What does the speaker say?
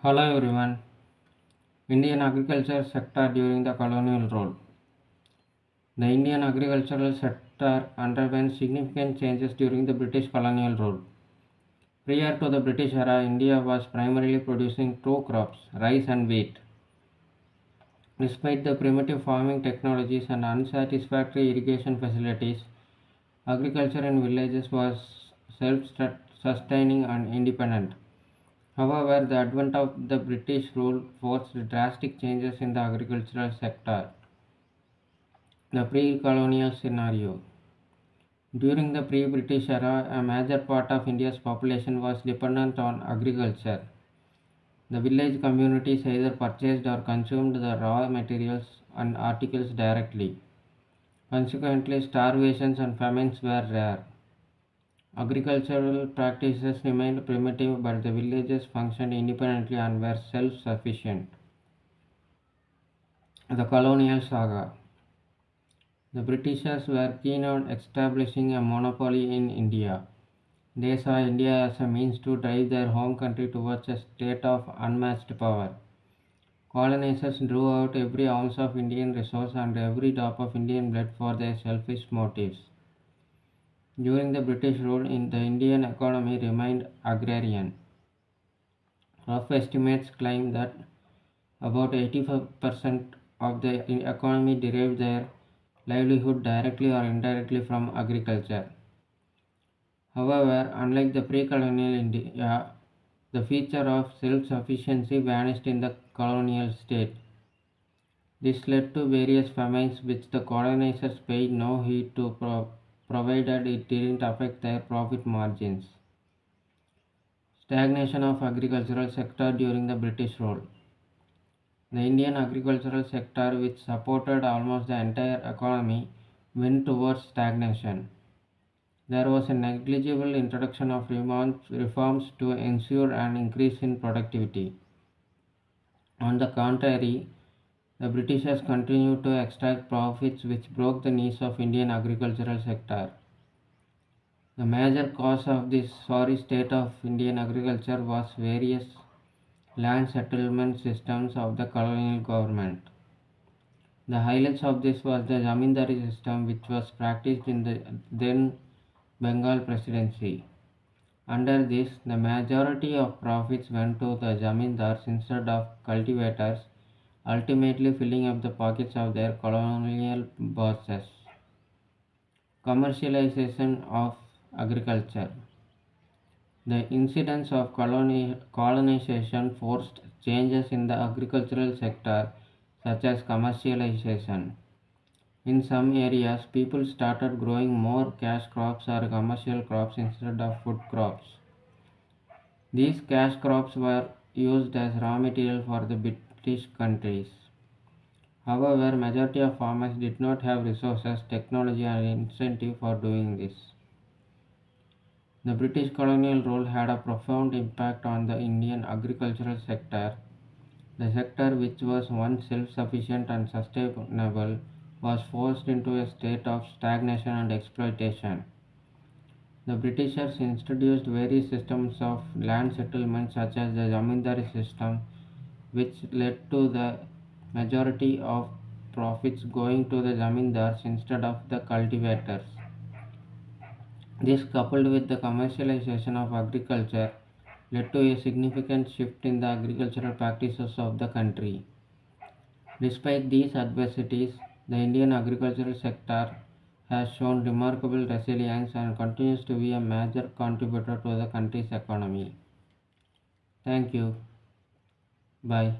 Hello everyone. Indian agriculture sector during the colonial rule. The Indian agricultural sector underwent significant changes during the British colonial rule. Prior to the British era, India was primarily producing two crops, rice and wheat. Despite the primitive farming technologies and unsatisfactory irrigation facilities, agriculture in villages was self-sustaining and independent. However, the advent of the British rule forced drastic changes in the agricultural sector. The pre-colonial scenario. During the pre-British era, a major part of India's population was dependent on agriculture. The village communities either purchased or consumed the raw materials and articles directly. Consequently, starvations and famines were rare. Agricultural practices remained primitive, but the villages functioned independently and were self-sufficient. The colonial saga. The Britishers were keen on establishing a monopoly in India. They saw India as a means to drive their home country towards a state of unmatched power. Colonizers drew out every ounce of Indian resource and every drop of Indian blood for their selfish motives. During the British rule, the Indian economy remained agrarian. Rough estimates claim that about 85% of the economy derived their livelihood directly or indirectly from agriculture. However, unlike the pre-colonial India, the feature of self-sufficiency vanished in the colonial state. This led to various famines which the colonizers paid no heed to provided it didn't affect their profit margins. Stagnation of agricultural sector during the British rule. The Indian agricultural sector, which supported almost the entire economy, went towards stagnation. There was a negligible introduction of reforms to ensure an increase in productivity. On the contrary, the Britishers continued to extract profits which broke the knees of Indian agricultural sector. The major cause of this sorry state of Indian agriculture was various land settlement systems of the colonial government. The highlights of this was the Zamindari system which was practiced in the then Bengal presidency. Under this, the majority of profits went to the zamindars instead of cultivators, ultimately filling up the pockets of their colonial bosses. Commercialization of agriculture. The incidence of colonization forced changes in the agricultural sector, such as commercialization. In some areas, people started growing more cash crops or commercial crops instead of food crops. These cash crops were used as raw material for the British countries. However, majority of farmers did not have resources, technology and incentive for doing this. The British colonial rule had a profound impact on the Indian agricultural sector. The sector, which was once self-sufficient and sustainable, was forced into a state of stagnation and exploitation. The Britishers introduced various systems of land settlement such as the zamindari system, which led to the majority of profits going to the zamindars instead of the cultivators. This, coupled with the commercialization of agriculture, led to a significant shift in the agricultural practices of the country. Despite these adversities, the Indian agricultural sector has shown remarkable resilience and continues to be a major contributor to the country's economy. Thank you. Bye.